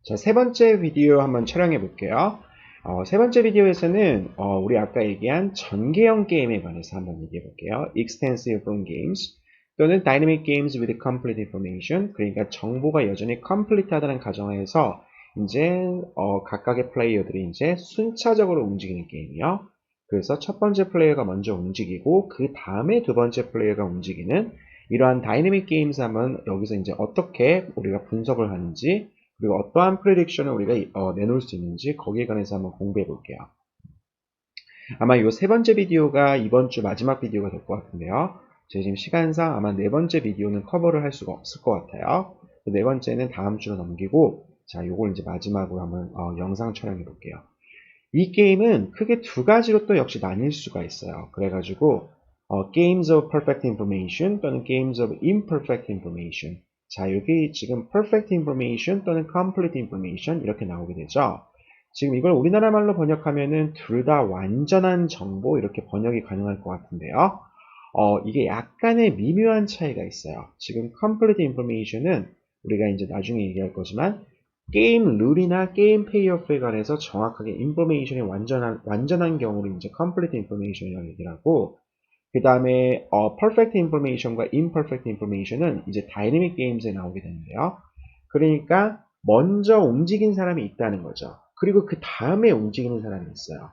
자, 세 번째 비디오 한번 촬영해 볼게요. 세 번째 비디오에서는 우리 아까 얘기한 전개형 게임에 관해서 한번 얘기해 볼게요. Extensive from games 또는 Dynamic games with complete information. 그러니까 정보가 여전히 complete하다는 가정하에서 이제 각각의 플레이어들이 이제 순차적으로 움직이는 게임이요. 그래서 첫 번째 플레이어가 먼저 움직이고 그 다음에 두 번째 플레이어가 움직이는 이러한 다이내믹 게임스 하면 여기서 이제 어떻게 우리가 분석을 하는지 그리고 어떠한 프레딕션을 우리가 내놓을 수 있는지 거기에 관해서 한번 공부해 볼게요. 아마 이 세 번째 비디오가 이번 주 마지막 비디오가 될 것 같은데요. 제가 지금 시간상 아마 네 번째 비디오는 커버를 할 수가 없을 것 같아요. 네 번째는 다음 주로 넘기고 자, 요걸 이제 마지막으로 한번 영상 촬영해 볼게요. 이 게임은 크게 두 가지로 또 역시 나뉠 수가 있어요. 그래가지고 Games of Perfect Information 또는 Games of Imperfect Information. 자, 여기 지금 Perfect Information 또는 Complete Information 이렇게 나오게 되죠. 지금 이걸 우리나라 말로 번역하면은 둘 다 완전한 정보 이렇게 번역이 가능할 것 같은데요. 이게 약간의 미묘한 차이가 있어요. 지금 Complete Information은 우리가 이제 나중에 얘기할 거지만 게임 룰이나 게임 페이오프에 관해서 정확하게 인포메이션이 완전한 경우를 이제 complete information이라고 얘기를 하고, 그 다음에 perfect information과 imperfect information은 이제 dynamic games에 나오게 되는데요. 그러니까 먼저 움직인 사람이 있다는 거죠. 그리고 그 다음에 움직이는 사람이 있어요.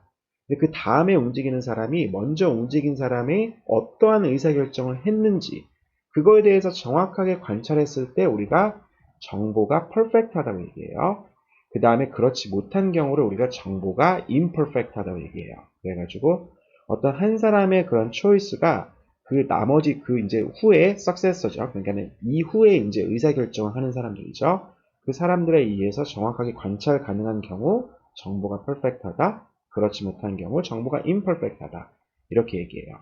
근데 그 다음에 움직이는 사람이 먼저 움직인 사람이 어떠한 의사결정을 했는지 그거에 대해서 정확하게 관찰했을 때 우리가 정보가 perfect하다고 얘기해요. 그 다음에 그렇지 못한 경우를 우리가 정보가 imperfect하다고 얘기해요. 그래가지고 어떤 한 사람의 그런 초이스가 그 나머지 그 이제 후에 successor죠. 그러니까 이후에 이제 의사결정을 하는 사람들이죠. 그 사람들에 의해서 정확하게 관찰 가능한 경우 정보가 perfect하다. 그렇지 못한 경우 정보가 imperfect하다. 이렇게 얘기해요.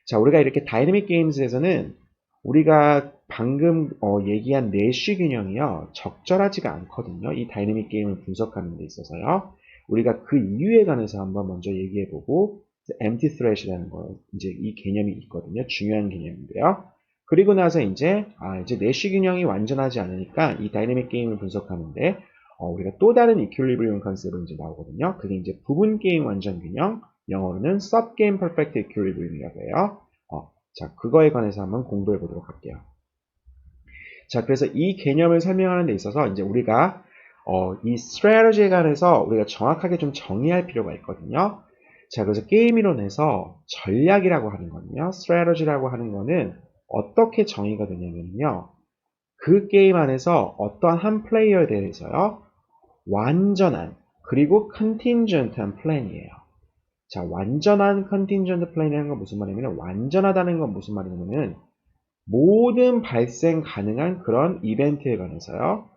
자, 우리가 이렇게 다이내믹 게임즈에서는 우리가 방금 얘기한 내쉬 균형이요. 적절하지가 않거든요. 이 다이내믹 게임을 분석하는 데 있어서요. 우리가 그 이유에 관해서 한번 먼저 얘기해보고 empty threat이라는 거 이제 이 개념이 있거든요. 중요한 개념인데요. 그리고 나서 이제 이제 내쉬 균형이 완전하지 않으니까 이 다이내믹 게임을 분석하는데 우리가 또 다른 이퀄리브리움 컨셉이 이제 나오거든요. 그게 이제 부분 게임 완전 균형, 영어로는 sub game perfect equilibrium이라고 해요. 자, 그거에 관해서 한번 공부해 보도록 할게요. 자, 그래서 이 개념을 설명하는 데 있어서 이제 우리가 이 strategy에 관해서 우리가 정확하게 좀 정의할 필요가 있거든요. 자, 그래서 게임 이론에서 전략이라고 하는 거는요. strategy라고 하는 거는 어떻게 정의가 되냐면요. 그 게임 안에서 어떠한 한 플레이어에 대해서요. 완전한 그리고 contingent한 플랜이에요. 자, 완전한 컨팅전트 플레이라는 건 무슨 말이냐면 완전하다는 건 무슨 말이냐면은 모든 발생 가능한 그런 이벤트에 관해서요.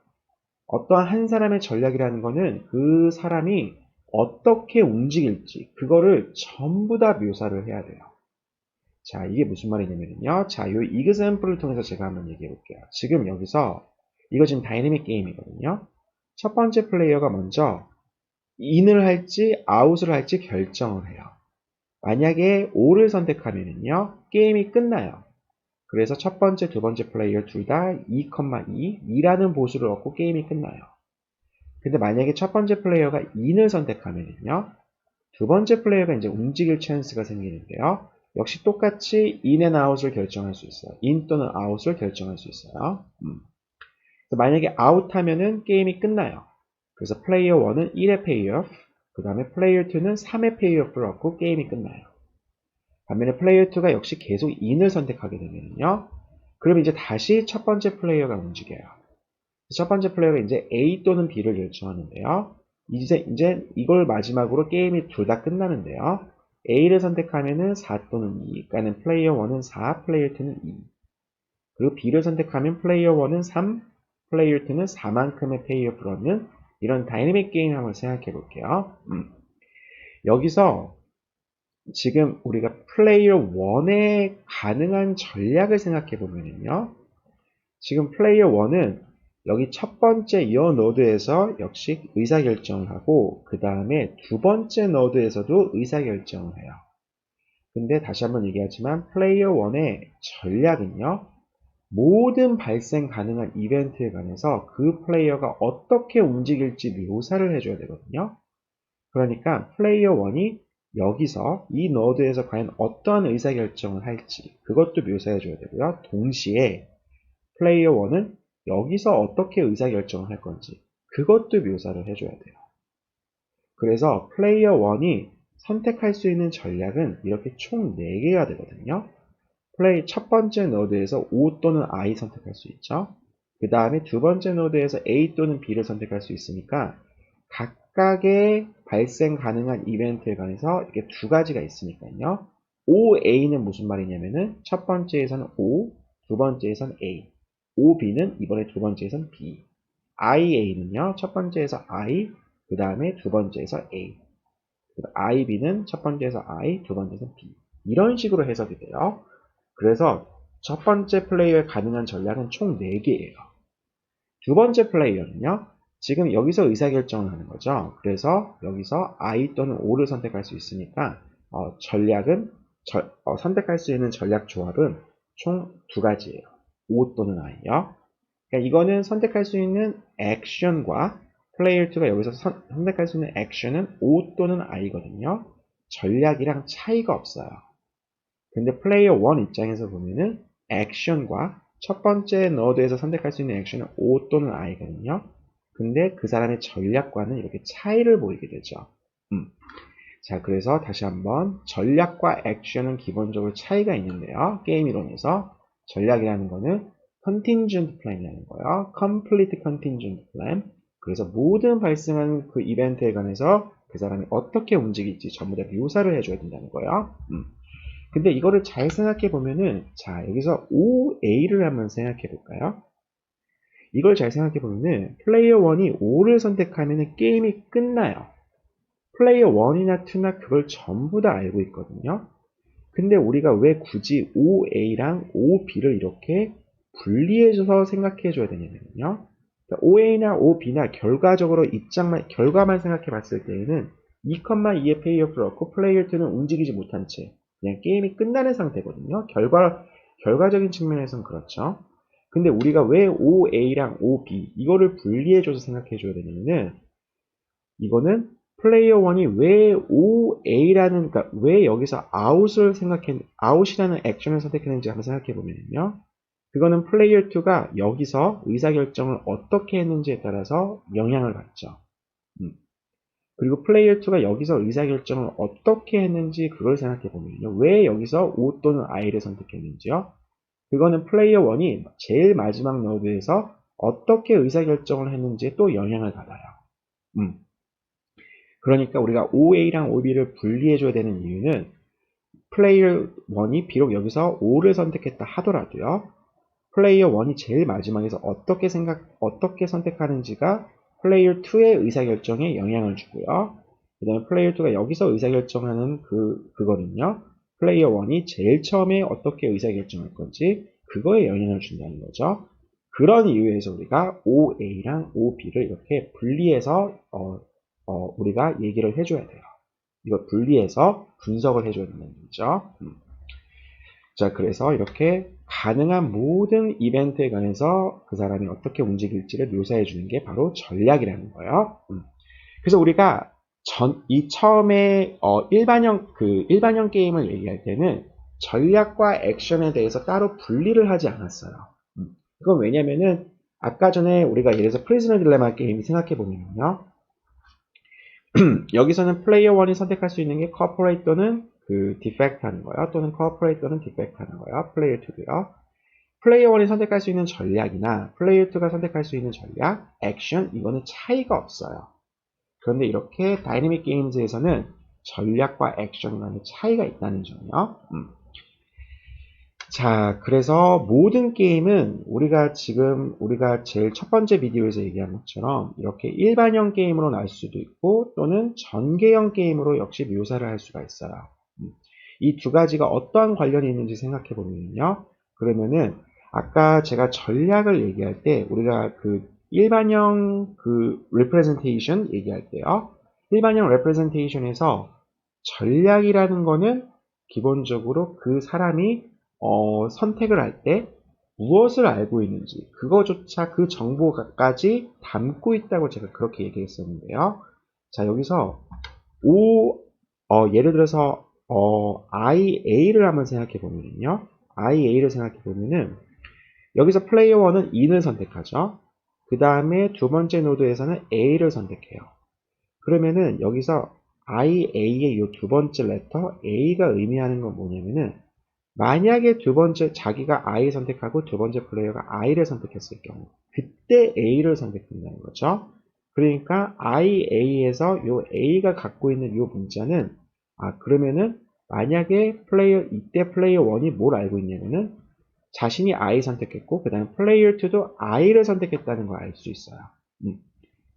어떠한 한 사람의 전략이라는 거는 그 사람이 어떻게 움직일지 그거를 전부 다 묘사를 해야 돼요. 자, 이게 무슨 말이냐면요. 자, 이 example를 통해서 제가 한번 얘기해 볼게요. 지금 여기서 이거 지금 다이내믹 게임이거든요. 첫 번째 플레이어가 먼저 in을 할지 out을 할지 결정을 해요. 만약에 5를 선택하면요 게임이 끝나요. 그래서 첫 번째, 두 번째 플레이어 둘 다 2, 2라는 보수를 얻고 게임이 끝나요. 근데 만약에 첫 번째 플레이어가 in을 선택하면요 두 번째 플레이어가 이제 움직일 찬스가 생기는데요. 역시 똑같이 in and out을 결정할 수 있어요. in 또는 out을 결정할 수 있어요. 만약에 out 하면은 게임이 끝나요. 그래서 플레이어 1은 1의 페이오프, 그 다음에 플레이어 2는 3의 페이오프를 얻고 게임이 끝나요. 반면에 플레이어 2가 역시 계속 in을 선택하게 되면요. 그럼 이제 다시 첫 번째 플레이어가 움직여요. 첫 번째 플레이어가 이제 A 또는 B를 결정하는데요. 이제 이걸 마지막으로 게임이 둘 다 끝나는데요. A를 선택하면은 4 또는 2. 그러니까 플레이어 1은 4, 플레이어 2는 2. 그리고 B를 선택하면 플레이어 1은 3, 플레이어 2는 4만큼의 페이오프를 얻는 이런 다이내믹 게임 한번 생각해 볼게요. 여기서 지금 우리가 플레이어 1의 가능한 전략을 생각해 보면요. 지금 플레이어 1은 여기 첫 번째 이 노드에서 역시 의사결정을 하고 그 다음에 두 번째 노드에서도 의사결정을 해요. 근데 다시 한번 얘기하지만 플레이어 1의 전략은요. 모든 발생 가능한 이벤트에 관해서 그 플레이어가 어떻게 움직일지 묘사를 해줘야 되거든요. 그러니까 플레이어 1이 여기서 이 노드에서 과연 어떠한 의사결정을 할지 그것도 묘사해줘야 되고요. 동시에 플레이어 1은 여기서 어떻게 의사결정을 할 건지 그것도 묘사를 해줘야 돼요. 그래서 플레이어 1이 선택할 수 있는 전략은 이렇게 총 4개가 되거든요. 첫 번째 노드에서 O 또는 I 선택할 수 있죠. 그 다음에 두 번째 노드에서 A 또는 B를 선택할 수 있으니까 각각의 발생 가능한 이벤트에 관해서 이렇게 두 가지가 있으니까요. OA는 무슨 말이냐면은 첫 번째에서는 O, 두 번째에서는 A. OB는 이번에 두 번째에서는 B. IA는요, 첫 번째에서 I, 그 다음에 두 번째에서 A. IB는 첫 번째에서 I, 두 번째에서 B. 이런 식으로 해석이 돼요. 그래서 첫 번째 플레이어의 가능한 전략은 총 4개예요. 두 번째 플레이어는요, 지금 여기서 의사결정을 하는 거죠. 그래서 여기서 I 또는 O를 선택할 수 있으니까 선택할 수 있는 전략 조합은 총 두 가지예요. O 또는 I요. 그러니까 이거는 선택할 수 있는 액션과 플레이어 2가 여기서 선택할 수 있는 액션은 O 또는 I거든요. 전략이랑 차이가 없어요. 근데 플레이어 1 입장에서 보면은 액션과 첫 번째 노드에서 선택할 수 있는 액션은 O 또는 I거든요. 근데 그 사람의 전략과는 이렇게 차이를 보이게 되죠. 자, 그래서 다시 한번 전략과 액션은 기본적으로 차이가 있는데요. 게임 이론에서 전략이라는 거는 contingent plan이라는 거예요. complete contingent plan. 그래서 모든 발생하는 그 이벤트에 관해서 그 사람이 어떻게 움직일지 전부 다 묘사를 해줘야 된다는 거예요. 근데 이거를 잘 생각해 보면은, 자, 여기서 OA를 한번 생각해 볼까요? 이걸 잘 생각해 보면은, 플레이어 1이 O를 선택하면은 게임이 끝나요. 플레이어 1이나 2나 그걸 전부 다 알고 있거든요. 근데 우리가 왜 굳이 OA랑 OB를 이렇게 분리해줘서 생각해 줘야 되냐면요. OA나 OB나 결과적으로 결과만 생각해 봤을 때에는 2,2의 페이오프를 얻고 플레이어 2는 움직이지 못한 채 그냥 게임이 끝나는 상태거든요. 결과적인 측면에서는 그렇죠. 근데 우리가 왜 OA랑 OB 이거를 분리해줘서 생각해 줘야 되냐면은 이거는 플레이어 1이 왜 OA라는, 그러니까 왜 여기서 아웃이라는 액션을 선택했는지 한번 생각해 보면요. 그거는 플레이어 2가 여기서 의사결정을 어떻게 했는지에 따라서 영향을 받죠. 그리고 플레이어 2가 여기서 의사결정을 어떻게 했는지 그걸 생각해 보면요. 왜 여기서 O 또는 I를 선택했는지요. 그거는 플레이어 1이 제일 마지막 노드에서 어떻게 의사결정을 했는지에 또 영향을 받아요. 그러니까 우리가 OA랑 OB를 분리해줘야 되는 이유는 플레이어 1이 비록 여기서 O를 선택했다 하더라도요. 플레이어 1이 제일 마지막에서 어떻게 선택하는지가 플레이어 2의 의사결정에 영향을 주고요. 그 다음에 플레이어 2가 여기서 의사결정하는 그거는요. 플레이어 1이 제일 처음에 어떻게 의사결정할 건지 그거에 영향을 준다는 거죠. 그런 이유에서 우리가 OA랑 OB를 이렇게 분리해서 우리가 얘기를 해줘야 돼요. 이걸 분리해서 분석을 해줘야 된다는 거죠. 자, 그래서 이렇게 가능한 모든 이벤트에 관해서 그 사람이 어떻게 움직일지를 묘사해 주는 게 바로 전략이라는 거예요. 그래서 우리가 처음에 일반형 게임을 얘기할 때는 전략과 액션에 대해서 따로 분리를 하지 않았어요. 그건 왜냐면은 아까 전에 우리가 예를 들어서 프리즈너 딜레마 게임 생각해 보면요. 여기서는 플레이어 1이 선택할 수 있는 게 코퍼레이트 또는 디펙트 하는 거예요. 또는 코퍼레이트 또는 디펙트 하는 거예요. 플레이어 2도요. 플레이어 1이 선택할 수 있는 전략이나 플레이어 2가 선택할 수 있는 전략, 액션 이거는 차이가 없어요. 그런데 이렇게 다이내믹 게임즈에서는 전략과 액션 간의 차이가 있다는 점이요. 자, 그래서 모든 게임은 우리가 제일 첫 번째 비디오에서 얘기한 것처럼 이렇게 일반형 게임으로 날 수도 있고 또는 전개형 게임으로 역시 묘사를 할 수가 있어요. 이 두 가지가 어떠한 관련이 있는지 생각해 보면요. 그러면은 아까 제가 전략을 얘기할 때 우리가 일반형 representation 얘기할 때요. 일반형 representation에서 전략이라는 거는 기본적으로 그 사람이 선택을 할 때 무엇을 알고 있는지 그거조차 그 정보까지 담고 있다고 제가 그렇게 얘기했었는데요. 자, 여기서 예를 들어서 IA를 한번 생각해 보면요. IA를 생각해 보면은 여기서 플레이어 1은 in을 선택하죠. 그 다음에 두 번째 노드에서는 A를 선택해요. 그러면은 여기서 IA의 이 두 번째 레터 A가 의미하는 건 뭐냐면은 만약에 두 번째 자기가 I 선택하고 두 번째 플레이어가 I를 선택했을 경우 그때 A를 선택한다는 거죠. 그러니까 IA에서 요 A가 갖고 있는 요 문자는 그러면은 만약에 이때 플레이어 1이 뭘 알고 있냐면은 자신이 I 선택했고 그 다음에 플레이어 2도 I를 선택했다는 걸 알 수 있어요.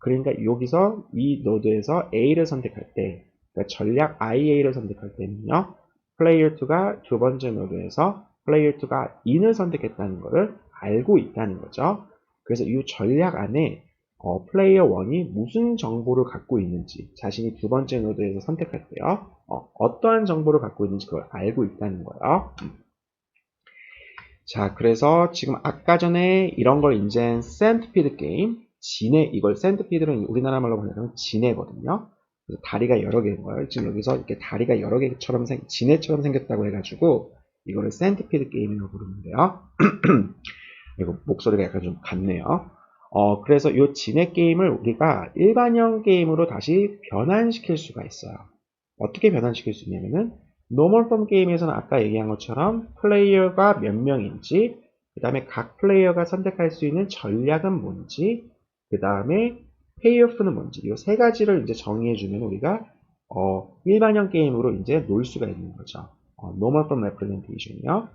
그러니까 여기서 이 노드에서 A를 선택할 때 그러니까 전략 IA를 선택할 때는요. 플레이어 2가 두 번째 노드에서 플레이어 2가 in을 선택했다는 것을 알고 있다는 거죠. 그래서 이 전략 안에 플레이어 1이 무슨 정보를 갖고 있는지 자신이 두 번째 노드에서 선택할 때요. 어떠한 정보를 갖고 있는지 그걸 알고 있다는 거예요. 자, 그래서 지금 아까 전에 이런 걸 이제 센트피드 게임, 이걸 센트피드는 우리나라 말로 보내면 지네거든요. 그래서 다리가 여러 개인 거예요. 지금 여기서 이렇게 다리가 여러 개처럼 지네처럼 생겼다고 해가지고 이거를 센트피드 게임이라고 부르는데요. 그리고 목소리가 약간 좀 같네요. 그래서 이 지네 게임을 우리가 일반형 게임으로 다시 변환시킬 수가 있어요. 어떻게 변환시킬 수 있냐면은 노멀 폼 게임에서는 아까 얘기한 것처럼 플레이어가 몇 명인지, 그 다음에 각 플레이어가 선택할 수 있는 전략은 뭔지, 그 다음에 페이오프는 뭔지, 이 세 가지를 이제 정의해주면 우리가 일반형 게임으로 이제 놀 수가 있는 거죠. 노멀 폼 레프레젠테이션이요.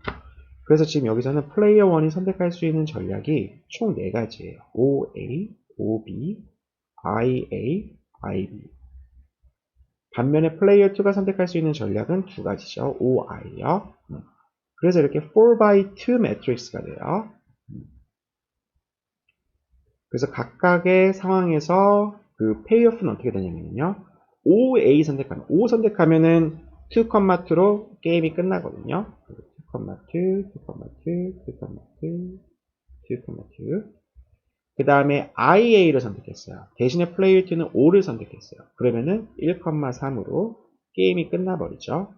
그래서 지금 여기서는 플레이어 1이 선택할 수 있는 전략이 총 4가지예요. OA, OB, IA, IB. 반면에 플레이어 2가 선택할 수 있는 전략은 2가지죠. OI요. 그래서 이렇게 4x2 매트릭스가 돼요. 그래서 각각의 상황에서 그 페이오프는 어떻게 되냐면요. OA 선택하면, O 선택하면은 2,2로 게임이 끝나거든요. 2,2, 2,2, 2,2, 2,2. 그 다음에 IA를 선택했어요. 대신에 플레이어 2는 5를 선택했어요. 그러면은 1,3으로 게임이 끝나버리죠.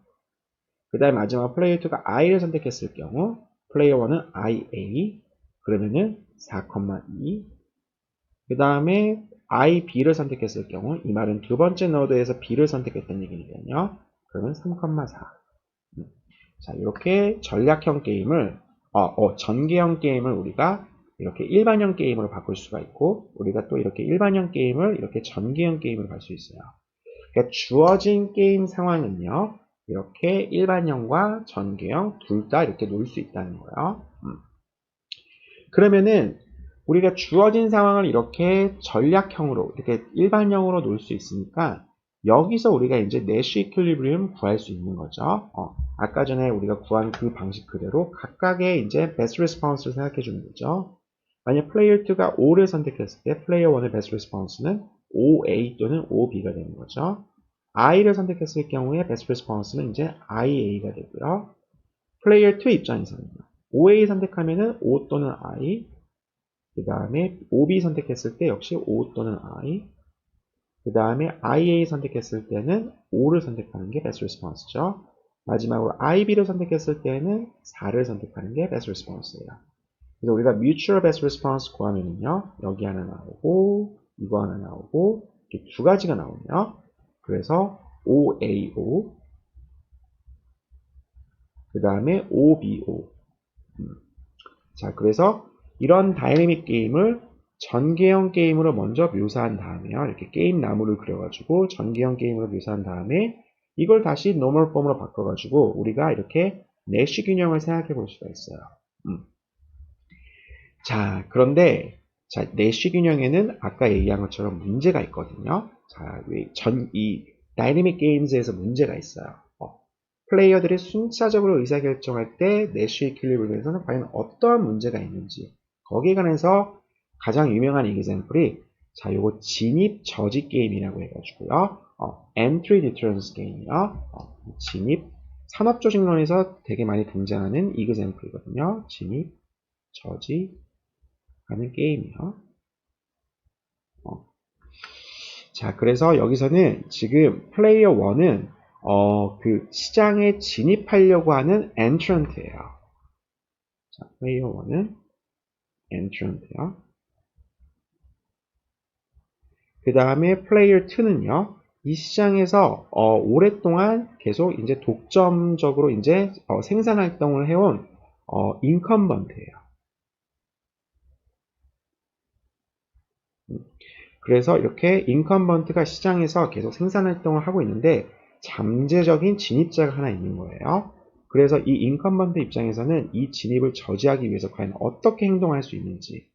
그 다음에 마지막 플레이어 2가 I를 선택했을 경우 플레이어 1은 IA 그러면은 4,2 그 다음에 IB를 선택했을 경우 이 말은 두 번째 노드에서 B를 선택했다는 얘기니까요. 그러면 3,4 자, 이렇게 전략형 게임을 전개형 게임을 우리가 이렇게 일반형 게임으로 바꿀 수가 있고 우리가 또 이렇게 일반형 게임을 이렇게 전개형 게임으로 갈 수 있어요. 그러니까 주어진 게임 상황은요. 이렇게 일반형과 전개형 둘 다 이렇게 놀 수 있다는 거예요. 그러면은 우리가 주어진 상황을 이렇게 전략형으로 이렇게 일반형으로 놀 수 있으니까 여기서 우리가 이제 내쉬 이퀄리브리움 구할 수 있는 거죠. 아까 전에 우리가 구한 그 방식 그대로 각각의 이제 베스트 리스폰스를 생각해 주는 거죠. 만약 플레이어 2가 5를 선택했을 때 플레이어 1의 베스트 리스폰스는 5A 또는 5B가 되는 거죠. I를 선택했을 경우에 베스트 리스폰스는 이제 IA가 되고요. 플레이어 2 입장에서는 5A 선택하면은 5 또는 I, 그 다음에 5B 선택했을 때 역시 5 또는 I, 그 다음에 IA 선택했을 때는 5를 선택하는 게 베스트 리스폰스죠. 마지막으로 IB를 선택했을 때는 4를 선택하는 게 베스트 리스폰스예요. 그래서 우리가 mutual best response 구하면은요, 여기 하나 나오고, 이거 하나 나오고, 이렇게 두 가지가 나오네요. 그래서 OAO, 그 다음에 OBO. 자, 그래서 이런 다이내믹 게임을 전개형 게임으로 먼저 묘사한 다음에요. 이렇게 게임 나무를 그려가지고 전개형 게임으로 묘사한 다음에 이걸 다시 노멀 폼으로 바꿔가지고 우리가 이렇게 내쉬 균형을 생각해 볼 수가 있어요. 자, 그런데 자, 내쉬 균형에는 아까 얘기한 것처럼 문제가 있거든요. 자, 이 다이내믹 게임즈에서 문제가 있어요. 플레이어들이 순차적으로 의사결정할 때 내쉬 이퀄리브리움에서는 과연 어떠한 문제가 있는지 거기에 관해서 가장 유명한 이그젬플이 자, 요거 진입 저지 게임이라고 해가지고요. Entry Deterrence 게임이요. 진입 산업조직론에서 되게 많이 등장하는 이그젬플이거든요. 진입 저지하는 게임이요. 자, 그래서 여기서는 지금 플레이어 1은 그 시장에 진입하려고 하는 엔트런트예요. 자, 플레이어 1은 엔트런트요. 그 다음에 플레이어 2는요. 이 시장에서 오랫동안 계속 이제 독점적으로 이제 생산 활동을 해온 인컴번트예요. 그래서 이렇게 인컴번트가 시장에서 계속 생산 활동을 하고 있는데 잠재적인 진입자가 하나 있는 거예요. 그래서 이 인컴번트 입장에서는 이 진입을 저지하기 위해서 과연 어떻게 행동할 수 있는지,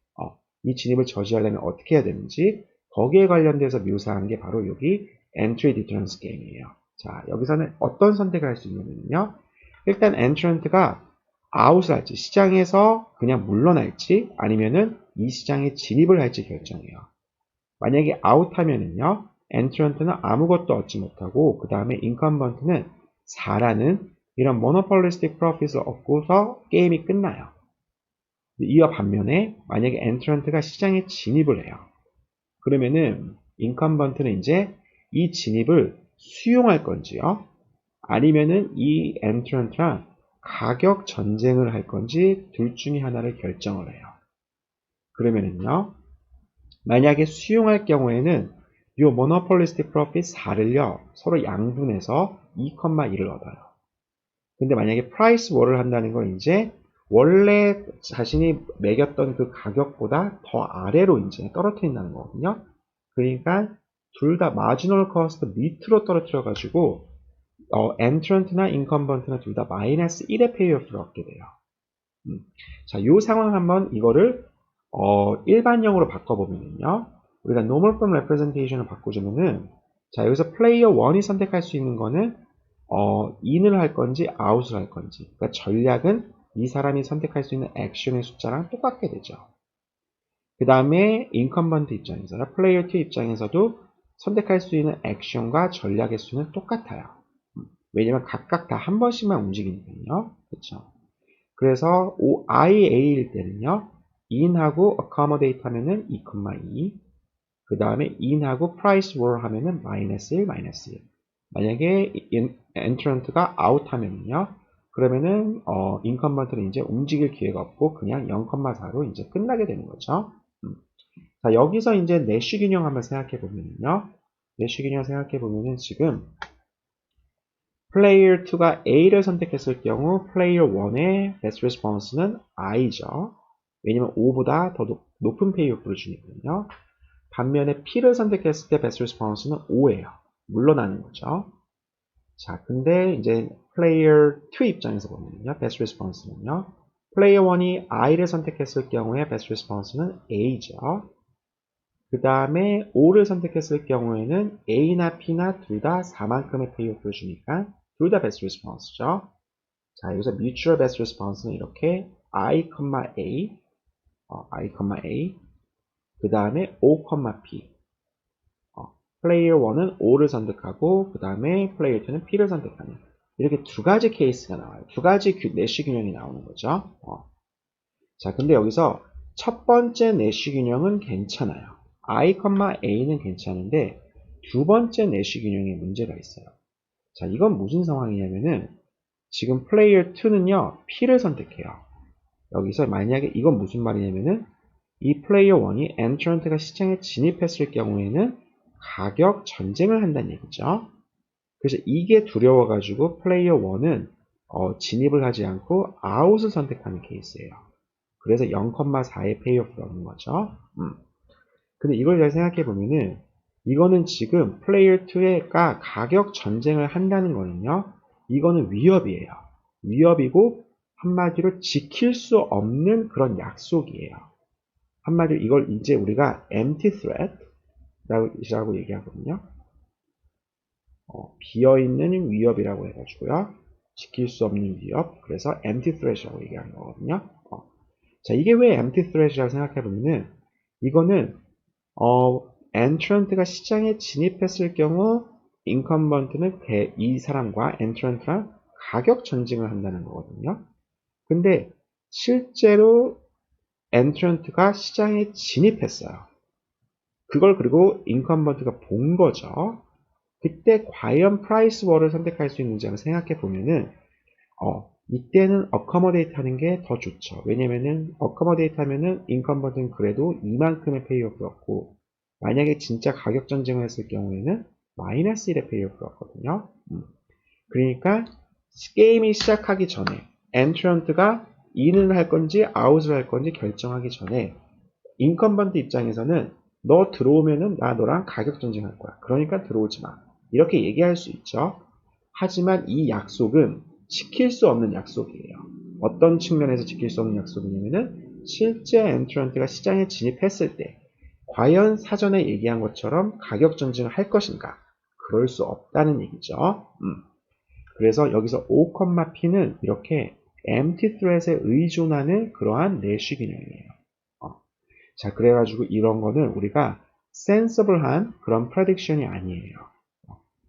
이 진입을 저지하려면 어떻게 해야 되는지 거기에 관련돼서 묘사한 게 바로 여기 Entry Deterrence 게임이에요. 자, 여기서는 어떤 선택을 할 수 있냐면요. 일단 엔트런트가 아웃을 할지, 시장에서 그냥 물러날지 아니면은 이 시장에 진입을 할지 결정해요. 만약에 아웃하면은요, 엔트런트는 아무것도 얻지 못하고 그 다음에 인컴번트는 4라는 이런 모노폴리스틱 프로핏을 얻고서 게임이 끝나요. 이와 반면에 만약에 엔트런트가 시장에 진입을 해요. 그러면은 인컴번트는 이제 이 진입을 수용할 건지요, 아니면은 이 엔트런트랑 가격 전쟁을 할 건지 둘 중에 하나를 결정을 해요. 그러면은요, 만약에 수용할 경우에는 이 모노폴리스틱 프로핏 4를요 서로 양분해서 2,1을 얻어요. 근데 만약에 프라이스 월을 한다는 건 이제 원래 자신이 매겼던 그 가격보다 더 아래로 이제 떨어뜨린다는 거거든요. 그러니까 둘 다 마지널 코스트 밑으로 떨어뜨려 가지고 엔트런트나 인컴번트나 둘 다 마이너스 1의 페이오프를 얻게 돼요. 자, 이 상황 한번 이거를 일반형으로 바꿔보면요. 우리가 normal form representation을 바꾸자면은, 자, 여기서 플레이어 1이 선택할 수 있는 거는 in을 할 건지 out을 할 건지. 그러니까 전략은 이 사람이 선택할 수 있는 액션의 숫자랑 똑같게 되죠. 그 다음에 인컴번트 입장에서, 플레이어 2 입장에서도 선택할 수 있는 액션과 전략의 수는 똑같아요. 왜냐면 각각 다 한 번씩만 움직이니까요. 그렇죠. 그래서 IA일 때는요, in하고 accommodate 하면은 2,2, 그 다음에 in하고 price war 하면은 마이너스 1, 마이너스 1. 만약에 entrant가 out 하면은요, 그러면은 incumbent는 이제 움직일 기회가 없고 그냥 0,4로 이제 끝나게 되는 거죠. 자, 여기서 이제 내쉬 균형 한번 생각해 보면요, 내쉬 균형 생각해 보면은 지금 플레이어 2가 A를 선택했을 경우 플레이어 1의 best response는 I죠. 왜냐면 5보다 더 높은 페이오프를 주니까요. 반면에 P를 선택했을 때 best response는 5예요. 물러나는 거죠. 자, 근데 이제 플레이어 2 입장에서 보면요, best response는요, 플레이어 1이 I를 선택했을 경우에 best response는 A죠. 그 다음에 5를 선택했을 경우에는 A나 P나 둘 다 4만큼의 페이오프를 주니까 둘 다 best response죠. 자, 여기서 mutual best response는 이렇게 I, A, I, 그 다음에 O, P. 플레이어 1은 O를 선택하고 그 다음에 플레이어 2는 P를 선택하는 이렇게 두 가지 케이스가 나와요. 두 가지 내쉬 균형이 나오는 거죠. 자, 근데 여기서 첫 번째 내쉬 균형은 괜찮아요. I, A는 괜찮은데 두 번째 내쉬 균형에 문제가 있어요. 자, 이건 무슨 상황이냐면은 지금 플레이어 2는요, P를 선택해요. 여기서 만약에 이건 무슨 말이냐면은 이 플레이어 1이 엔트런트가 시장에 진입했을 경우에는 가격 전쟁을 한다는 얘기죠. 그래서 이게 두려워가지고 플레이어 1은 진입을 하지 않고 아웃을 선택하는 케이스예요. 그래서 0,4의 페이오프를 얻는 거죠. 근데 이걸 잘 생각해 보면은 이거는 지금 플레이어 2가 가격 전쟁을 한다는 거는요, 이거는 위협이에요. 위협이고 한마디로 지킬 수 없는 그런 약속이에요. 한마디로 이걸 이제 우리가 empty threat라고 얘기하거든요. 비어있는 위협이라고 해가지고요. 지킬 수 없는 위협, 그래서 empty threat이라고 얘기하는 거거든요. 자, 이게 왜 empty threat이라고 생각해보면은 이거는 엔트런트가 시장에 진입했을 경우 인컴번트는 이 사람과 엔트런트랑 가격 전쟁을 한다는 거거든요. 근데 실제로 엔트런트가 시장에 진입했어요. 그걸 그리고 인컴번트가 본 거죠. 그때 과연 프라이스 월을 선택할 수 있는지 한번 생각해 보면은 이때는 어커머데이트 하는 게 더 좋죠. 왜냐면은 어커머데이트 하면은 인컴번트는 그래도 이만큼의 페이오프였고 만약에 진짜 가격 전쟁을 했을 경우에는 마이너스 1의 페이오프였거든요. 그러니까 게임이 시작하기 전에 엔트런트가 인을 할 건지 아웃을 할 건지 결정하기 전에 인컴번트 입장에서는 너 들어오면은 나 너랑 가격 전쟁할 거야. 그러니까 들어오지 마. 이렇게 얘기할 수 있죠. 하지만 이 약속은 지킬 수 없는 약속이에요. 어떤 측면에서 지킬 수 없는 약속이냐면은 실제 엔트런트가 시장에 진입했을 때 과연 사전에 얘기한 것처럼 가격 전쟁을 할 것인가? 그럴 수 없다는 얘기죠. 그래서 여기서 O, P는 이렇게 empty threat에 의존하는 그러한 내쉬 균형이에요. 자, 그래가지고 이런 거는 우리가 sensible한 그런 prediction이 아니에요.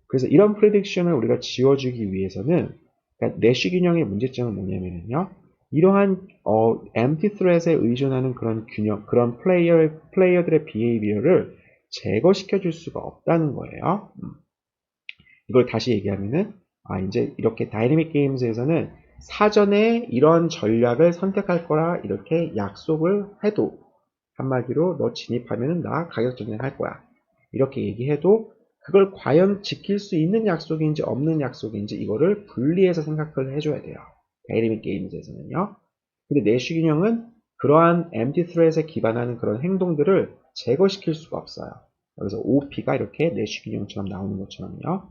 그래서 이런 prediction을 우리가 지워주기 위해서는 그러니까 내쉬 균형의 문제점은 뭐냐면요. 이러한 empty threat에 의존하는 그런 균형, 그런 플레이어들의 behavior를 제거시켜 줄 수가 없다는 거예요. 이걸 다시 얘기하면은 이제 이렇게 다이내믹 게임즈에서는 사전에 이런 전략을 선택할 거라 이렇게 약속을 해도 한마디로 너 진입하면은 나 가격 전쟁할 거야. 이렇게 얘기해도 그걸 과연 지킬 수 있는 약속인지 없는 약속인지 이거를 분리해서 생각을 해줘야 돼요. 다이내믹 게임즈에서는요. 근데 내쉬균형은 그러한 empty threat에 기반하는 그런 행동들을 제거시킬 수가 없어요. 그래서 OP가 이렇게 내쉬균형처럼 나오는 것처럼요.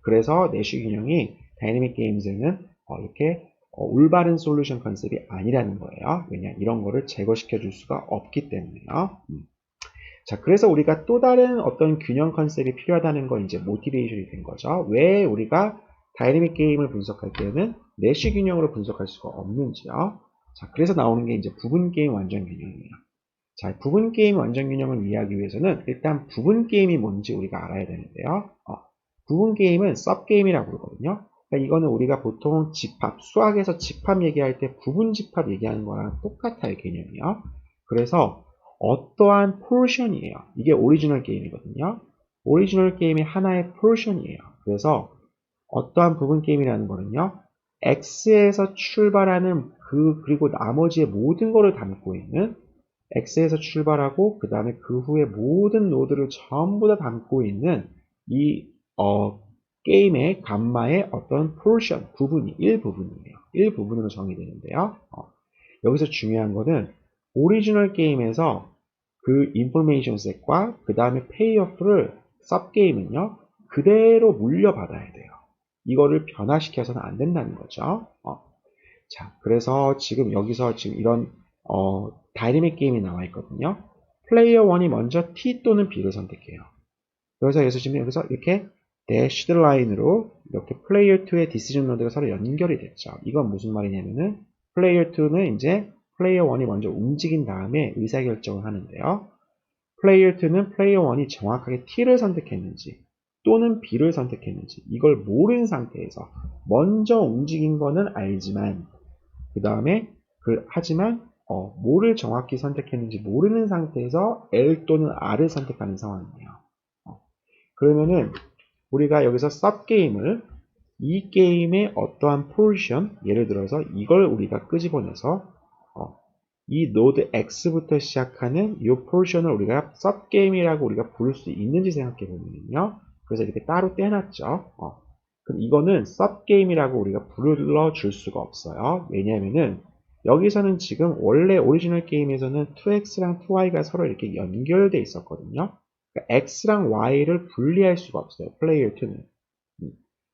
그래서 내쉬균형이 다이내믹 게임즈에는 이렇게 올바른 솔루션 컨셉이 아니라는 거예요. 왜냐? 이런 거를 제거시켜 줄 수가 없기 때문에요. 자, 그래서 우리가 또 다른 어떤 균형 컨셉이 필요하다는 건 이제 모티베이션이 된 거죠. 왜 우리가 다이내믹 게임을 분석할 때는 내쉬 균형으로 분석할 수가 없는지요. 자, 그래서 나오는 게 이제 부분 게임 완전 균형이에요. 자, 부분 게임 완전 균형을 이해하기 위해서는 일단 부분 게임이 뭔지 우리가 알아야 되는데요. 부분 게임은 섭 게임이라고 그러거든요. 그러니까 이거는 우리가 보통 집합, 수학에서 집합 얘기할 때 부분 집합 얘기하는 거랑 똑같아요, 개념이요. 그래서 어떠한 포션이에요. 이게 오리지널 게임이거든요. 오리지널 게임의 하나의 포션이에요. 그래서 어떠한 부분 게임이라는 거는요. X에서 출발하는 그리고 나머지의 모든 거를 담고 있는 X에서 출발하고 그 다음에 그 후에 모든 노드를 전부 다 담고 있는 이 게임의 감마의 어떤 포션, 부분이 일부분이에요. 일부분으로 정의되는데요. 여기서 중요한 거는 오리지널 게임에서 그 인포메이션 셋과 그 다음에 페이오프를 섭 게임은요 그대로 물려받아야 돼요. 이거를 변화시켜서는 안 된다는 거죠. 자, 그래서 지금 여기서 지금 이런 다이내믹 게임이 나와 있거든요. 플레이어 1이 먼저 T 또는 B를 선택해요. 그래서 여기서 이렇게 대시드 라인으로 이렇게 플레이어 2의 디시전 노드가 서로 연결이 됐죠. 이건 무슨 말이냐면은 플레이어 2는 이제 플레이어 1이 먼저 움직인 다음에 의사결정을 하는데요. 플레이어 2는 플레이어 1이 정확하게 T를 선택했는지 또는 B를 선택했는지 이걸 모르는 상태에서 먼저 움직인 거는 알지만 그 다음에 하지만 뭐를 정확히 선택했는지 모르는 상태에서 L 또는 R을 선택하는 상황이에요. 그러면은 우리가 여기서 섭게임을 이 게임의 어떠한 포지션, 예를 들어서 이걸 우리가 끄집어내서 이 노드 X부터 시작하는 이 포지션을 우리가 섭게임이라고 우리가 부를 수 있는지 생각해 보면요. 그래서 이렇게 따로 떼놨죠. 그럼 이거는 섭게임이라고 우리가 불러줄 수가 없어요. 왜냐하면은 여기서는 지금 원래 오리지널 게임에서는 2x랑 2y가 서로 이렇게 연결되어 있었거든요. 그러니까 x랑 y를 분리할 수가 없어요. 플레이어 2는.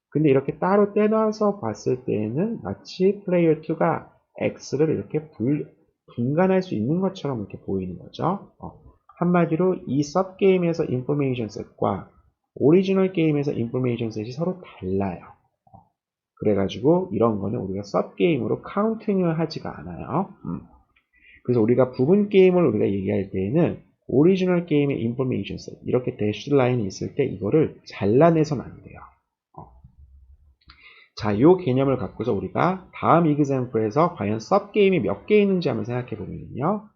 근데 이렇게 따로 떼놔서 봤을 때에는 마치 플레이어 2가 x를 이렇게 분간할 수 있는 것처럼 이렇게 보이는 거죠. 한마디로 이 섭게임에서 인포메이션 셋과 오리지널 게임에서 인포메이션 셋이 서로 달라요. 그래가지고 이런 거는 우리가 섭게임으로 카운팅을 하지가 않아요. 그래서 우리가 부분 게임을 우리가 얘기할 때에는 오리지널 게임의 인포메이션 셋 이렇게 대쉬 라인이 있을 때 이거를 잘라내서는 안 돼요. 자, 요 개념을 갖고서 우리가 다음 example에서 과연 sub게임이 몇 개 있는지 한번 생각해 보면요.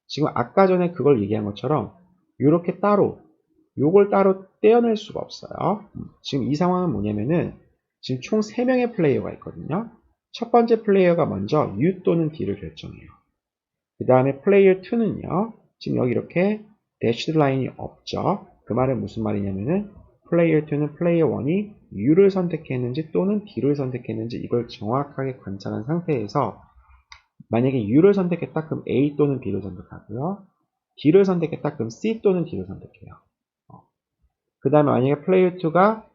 지금 아까 전에 그걸 얘기한 것처럼 요렇게 따로 요걸 따로 떼어낼 수가 없어요. 지금 이 상황은 뭐냐면은 지금 총 3명의 플레이어가 있거든요. 첫 번째 플레이어가 먼저 U 또는 D를 결정해요. 그 다음에 플레이어 2는요. 지금 여기 이렇게 대시드 라인이 없죠. 그 말은 무슨 말이냐면은 플레이어 2는 플레이어 1이 U를 선택했는지 또는 D를 선택했는지 이걸 정확하게 관찰한 상태에서 만약에 U를 선택했다 그럼 A 또는 B를 선택하고요. D를 선택했다 그럼 C 또는 D를 선택해요. 그 다음에 만약에 플레이어 2가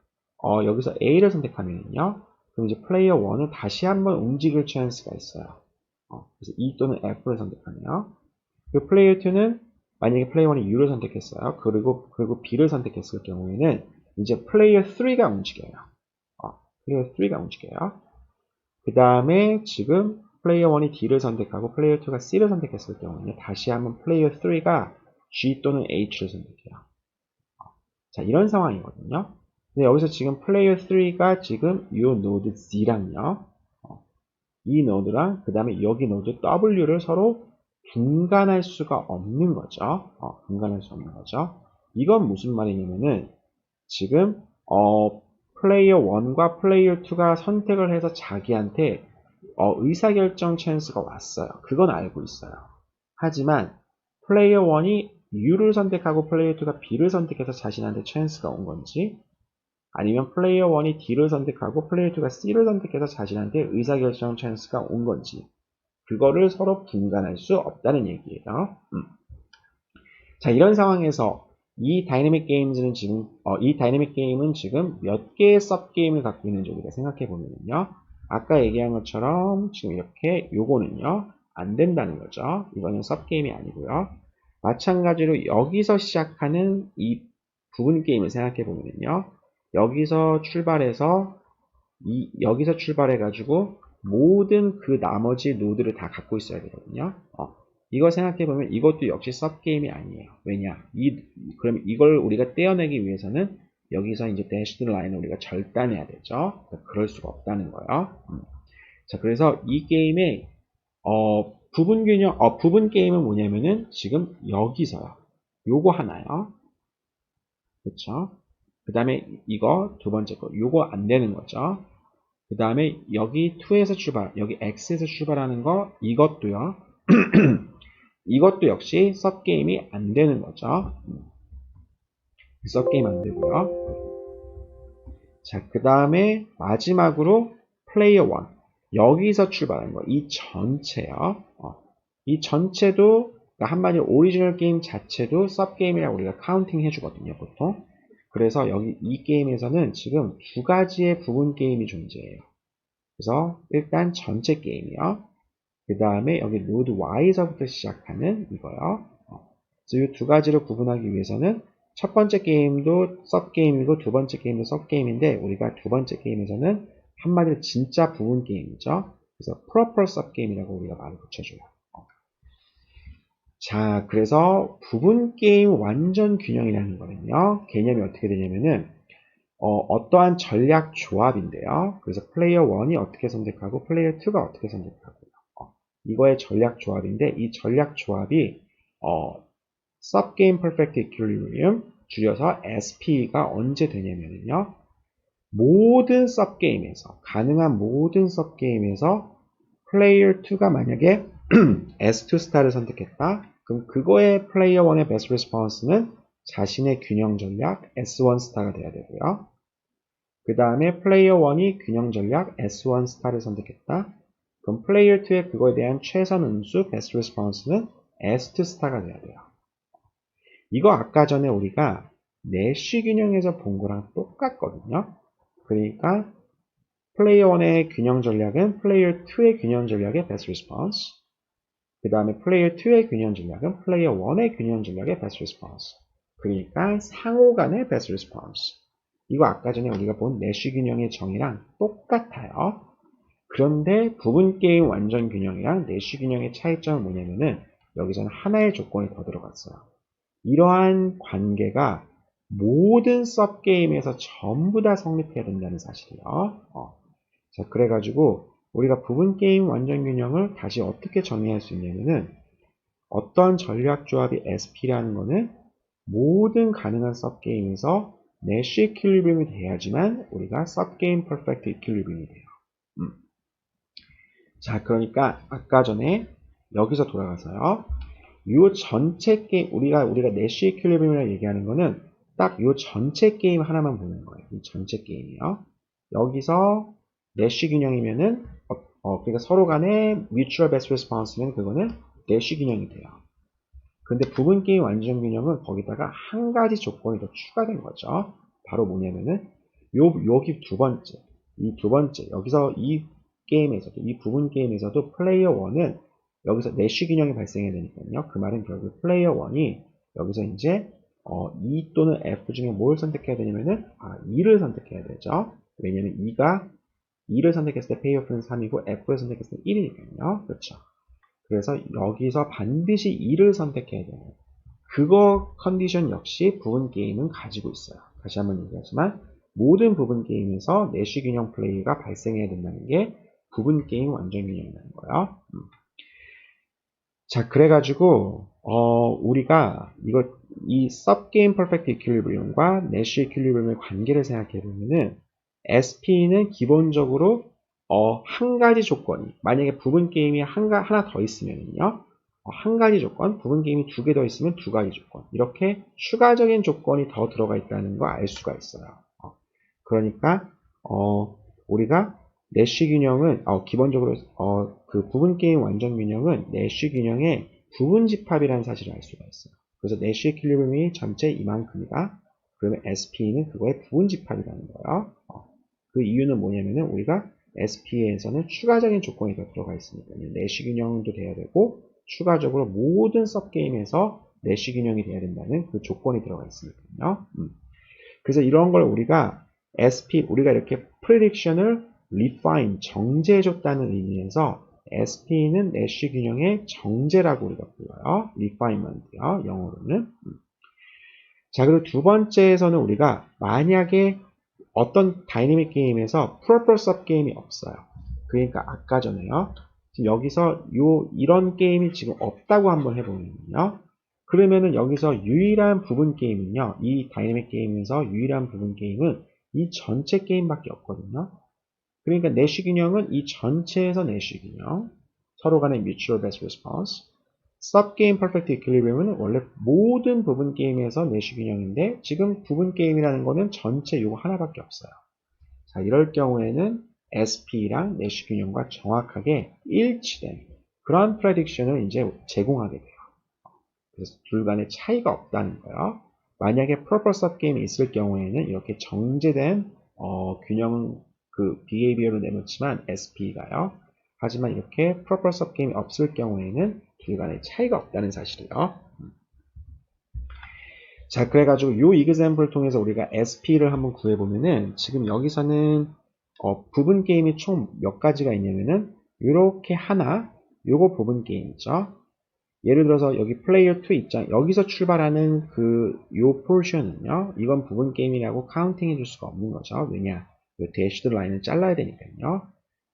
여기서 A를 선택하면요. 그럼 이제 플레이어 1은 다시 한번 움직일 찬스가 있어요. 그래서 E 또는 F를 선택하네요. 그 플레이어 2는 만약에 플레이어 1이 U를 선택했어요. 그리고 B를 선택했을 경우에는 이제 플레이어 3가 움직여요. 플레이어 3가 움직여요. 그 다음에 지금 플레이어 1이 D를 선택하고 플레이어 2가 C를 선택했을 경우에는 다시 한번 플레이어 3가 G 또는 H를 선택해요. 자, 이런 상황이거든요. 근데 여기서 지금 플레이어 3가 지금 이 노드 Z랑요. 이 노드랑 그 다음에 여기 노드 W를 서로 분간할 수가 없는 거죠. 분간할 수 없는 거죠. 이건 무슨 말이냐면은 지금 플레이어 1과 플레이어 2가 선택을 해서 자기한테 의사결정 찬스가 왔어요. 그건 알고 있어요. 하지만 플레이어 1이 U를 선택하고 플레이어 2가 B를 선택해서 자신한테 찬스가 온 건지 아니면 플레이어 1이 D를 선택하고 플레이어 2가 C를 선택해서 자신한테 의사결정 찬스가 온 건지 그거를 서로 분간할 수 없다는 얘기예요. 자, 이런 상황에서 이 다이내믹 게임즈는 지금 이 다이내믹 게임은 지금 몇 개의 섭 게임을 갖고 있는지 우리가 생각해 보면요. 아까 얘기한 것처럼 지금 이렇게 요거는요. 안 된다는 거죠. 이거는 섭 게임이 아니고요. 마찬가지로 여기서 시작하는 이 부분 게임을 생각해 보면요. 여기서 출발해서 여기서 출발해 가지고 모든 그 나머지 노드를 다 갖고 있어야 되거든요. 이거 생각해보면 이것도 역시 섭게임이 아니에요. 왜냐? 그럼 이걸 우리가 떼어내기 위해서는 여기서 이제 대시드 라인을 우리가 절단해야 되죠. 그럴 수가 없다는 거예요. 자, 그래서 이 게임의 부분 게임은 뭐냐면은 지금 여기서요. 요거 하나요. 그쵸? 그 다음에 이거 두 번째 거. 요거 안 되는 거죠. 그 다음에 여기 2에서 출발, 여기 X에서 출발하는 거 이것도요. 이것도 역시 섭게임이 안 되는 거죠. 섭게임 안 되고요. 자, 그 다음에 마지막으로 플레이어 1. 여기서 출발하는 거. 이 전체요. 이 전체도 그러니까 한마디로 오리지널 게임 자체도 섭게임이라고 우리가 카운팅 해주거든요. 보통. 그래서 여기 이 게임에서는 지금 두 가지의 부분 게임이 존재해요. 그래서 일단 전체 게임이요. 그 다음에 여기 노드 Y에서부터 시작하는 이거요. 그래서 이 두 가지로 구분하기 위해서는 첫 번째 게임도 섭게임이고 두 번째 게임도 섭게임인데 우리가 두 번째 게임에서는 한마디로 진짜 부분 게임이죠. 그래서 proper 섭게임이라고 우리가 말을 붙여줘요. 자, 그래서 부분 게임 완전 균형이라는 거는요. 개념이 어떻게 되냐면은 어떠한 전략 조합인데요. 그래서 플레이어 1이 어떻게 선택하고 플레이어 2가 어떻게 선택하고요. 이거의 전략 조합인데 이 전략 조합이 Subgame Perfect Equilibrium 줄여서 SP가 언제 되냐면요. 모든 서브게임에서 가능한 모든 서브게임에서 플레이어 2가 만약에 S2 스타를 선택했다. 그럼 그거의 플레이어 1의 베스트 리스폰스는 자신의 균형 전략 S1 스타가 돼야 되고요. 그 다음에 플레이어 1이 균형 전략 S1 스타를 선택했다. 그럼 플레이어 2의 그거에 대한 최선 음수 베스트 리스폰스는 S2 스타가 돼야 돼요. 이거 아까 전에 우리가 내쉬 균형에서 본 거랑 똑같거든요. 그러니까 플레이어 1의 균형 전략은 플레이어 2의 균형 전략의 베스트 리스폰스. 그 다음에 플레이어 2의 균형 전략은 플레이어 1의 균형 전략의 베스트 리스폰스. 그러니까 상호 간의 베스트 리스폰스. 이거 아까 전에 우리가 본 내쉬 균형의 정의랑 똑같아요. 그런데 부분 게임 완전 균형이랑 내쉬 균형의 차이점은 뭐냐면은 여기서는 하나의 조건이 더 들어갔어요. 이러한 관계가 모든 서브게임에서 전부 다 성립해야 된다는 사실이에요. 자, 그래가지고 우리가 부분 게임 완전 균형을 다시 어떻게 정리할 수 있냐면은 어떤 전략 조합이 SP라는 거는 모든 가능한 서브게임에서 내쉬 이퀄리브리움이 돼야지만 우리가 서브게임 퍼펙트 이퀄리브리움이 돼요. 자, 그러니까 아까 전에 여기서 돌아가서요. 요 전체 게임 우리가 내쉬 이퀄리브리움이라고 얘기하는 거는 딱 요 전체 게임 하나만 보는 거예요. 이 전체 게임이요. 여기서 내쉬 균형이면은 그러니까 서로 간에 mutual best response면 그거는 내쉬 균형이 돼요. 근데 부분 게임 완전 균형은 거기다가 한 가지 조건이 더 추가된 거죠. 바로 뭐냐면은 여기 이 두 번째 여기서 이 게임에서도 이 부분 게임에서도 플레이어 1은 여기서 내쉬 균형이 발생해야 되니까요. 그 말은 결국 플레이어 1이 여기서 이제 E 또는 F 중에 뭘 선택해야 되냐면은 2를 선택해야 되죠. 왜냐면 2를 선택했을 때 페이오프는 3이고 F를 선택했을 때 1이니까요. 그렇죠. 그래서 여기서 반드시 2를 선택해야 돼요. 그거 컨디션 역시 부분 게임은 가지고 있어요. 다시 한번 얘기하지만 모든 부분 게임에서 내쉬 균형 플레이가 발생해야 된다는 게 부분 게임 완전 균형이라는 거예요. 자, 그래가지고 우리가 이 subgame perfect equilibrium과 내쉬 equilibrium의 관계를 생각해 보면은 SP는 기본적으로 한 가지 조건이 만약에 부분 게임이 하나 더 있으면요. 한 가지 조건, 부분 게임이 두 개 더 있으면 두 가지 조건. 이렇게 추가적인 조건이 더 들어가 있다는 거 알 수가 있어요. 그러니까 우리가 내쉬 균형은 기본적으로 그 부분 게임 완전 균형은 내쉬 균형의 부분 집합이라는 사실을 알 수가 있어요. 그래서 내쉬 이퀄리브리움이 전체 이만큼이다. 그러면 SP는 그거의 부분 집합이라는 거예요. 그 이유는 뭐냐면은 우리가 SP에서는 추가적인 조건이 더 들어가 있으니까요. 내쉬 균형도 돼야 되고 추가적으로 모든 서브게임에서 내쉬 균형이 돼야 된다는 그 조건이 들어가 있으니까요. 그래서 이런 걸 우리가 우리가 이렇게 prediction을 refine, 정제해줬다는 의미에서 SP는 내쉬 균형의 정제라고 우리가 불러요. refinement요, 영어로는. 자, 그리고 두 번째에서는 우리가 만약에 어떤 다이내믹 게임에서 proper sub 게임이 없어요. 그러니까 아까 전에요. 지금 여기서 이런 게임이 지금 없다고 한번 해보면요. 그러면은 여기서 유일한 부분 게임은요. 이 다이내믹 게임에서 유일한 부분 게임은 이 전체 게임밖에 없거든요. 그러니까 내쉬 균형은 이 전체에서 내쉬 균형. 서로 간의 mutual best response. subgame perfect equilibrium은 원래 모든 부분 게임에서 내쉬 균형인데 지금 부분 게임이라는 거는 전체 요거 하나밖에 없어요. 자, 이럴 경우에는 SP랑 내쉬 균형과 정확하게 일치된 그런 prediction을 이제 제공하게 돼요. 그래서 둘 간의 차이가 없다는 거예요. 만약에 proper subgame이 있을 경우에는 이렇게 정제된 균형 behavior를 내놓지만 SP가요. 하지만 이렇게 proper subgame이 없을 경우에는 둘 간의 차이가 없다는 사실이에요. 자, 그래가지고 이 example을 통해서 우리가 SP를 한번 구해보면은 지금 여기서는 부분 게임이 총 몇 가지가 있냐면은 이렇게 하나, 요거 부분 게임이죠. 예를 들어서 여기 플레이어 2 입장, 여기서 출발하는 요 포션은요, 이건 부분 게임이라고 카운팅 해줄 수가 없는 거죠. 왜냐? 요 대시드 라인을 잘라야 되니까요.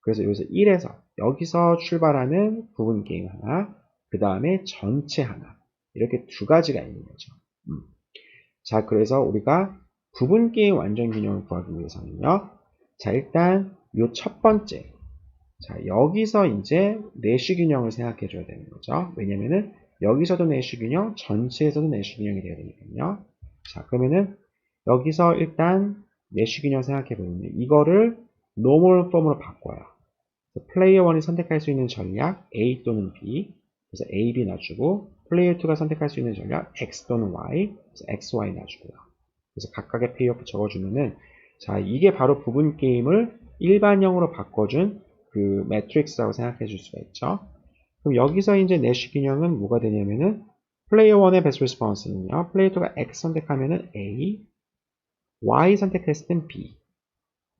그래서 여기서 1에서, 여기서 출발하는 부분 게임 하나, 그 다음에 전체 하나. 이렇게 두 가지가 있는 거죠. 자, 그래서 우리가 부분 게임 완전 균형을 구하기 위해서는요, 자, 일단 요 첫 번째, 자, 여기서 이제 내쉬 균형을 생각해 줘야 되는 거죠. 왜냐면은 여기서도 내쉬 균형, 전체에서도 내쉬 균형이 돼야 되니까요. 자, 그러면은 여기서 일단 내쉬 균형 생각해 보면 이거를 노멀 폼으로 바꿔요. 플레이어 1이 선택할 수 있는 전략 A 또는 B, 그래서 A, B 놔주고 플레이어 2가 선택할 수 있는 전략 X 또는 Y, 그래서 X, Y 놔주고요. 그래서 각각의 페이오프 적어주면은 자, 이게 바로 부분 게임을 일반형으로 바꿔준 그 매트릭스라고 생각해 줄 수가 있죠. 그럼 여기서 이제 내쉬 균형은 뭐가 되냐면은 플레이어 1의 베스트 리스폰스는요. 플레이어 2가 X 선택하면은 A, Y 선택했을 땐 B.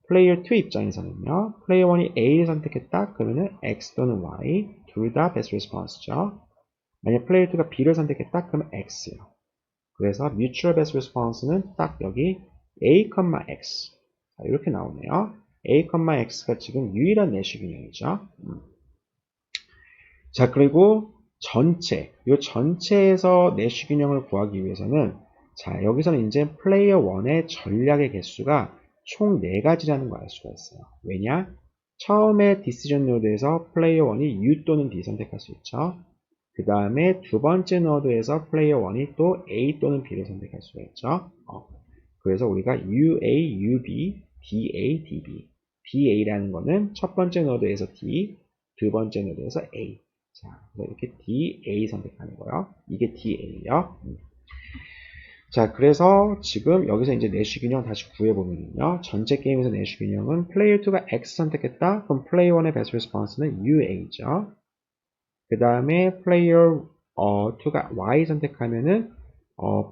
플레이어 2 입장에서는요. 플레이어 1이 A를 선택했다. 그러면은 X 또는 Y 둘 다 베스트 리스폰스죠. 만약 플레이어 2가 B를 선택했다. 그러면 X요. 그래서 mutual best response는 딱 여기 A, X. 자, 이렇게 나오네요. A, X가 지금 유일한 내시 균형이죠. 자, 그리고 이 전체에서 내시 균형을 구하기 위해서는 자, 여기서는 이제 플레이어 1의 전략의 개수가 총 4가지라는 걸 알 수가 있어요. 왜냐? 처음에 디시전 노드에서 플레이어 1이 U 또는 D 선택할 수 있죠. 그 다음에 두 번째 노드에서 플레이어 1이 또 A 또는 B를 선택할 수가 있죠. 그래서 우리가 UA, UB, DA, DB. DA라는 거는 첫 번째 노드에서 D, 두 번째 노드에서 A. 자, 그래서 이렇게 DA 선택하는 거예요. 이게 DA요. 자, 그래서 지금 여기서 이제 내시 균형 다시 구해보면요. 전체 게임에서 내시 균형은 플레이어 2가 X 선택했다. 그럼 플레이어 1의 베스트 리스폰스는 UA죠. 그 다음에 플레이어 2가 Y 선택하면은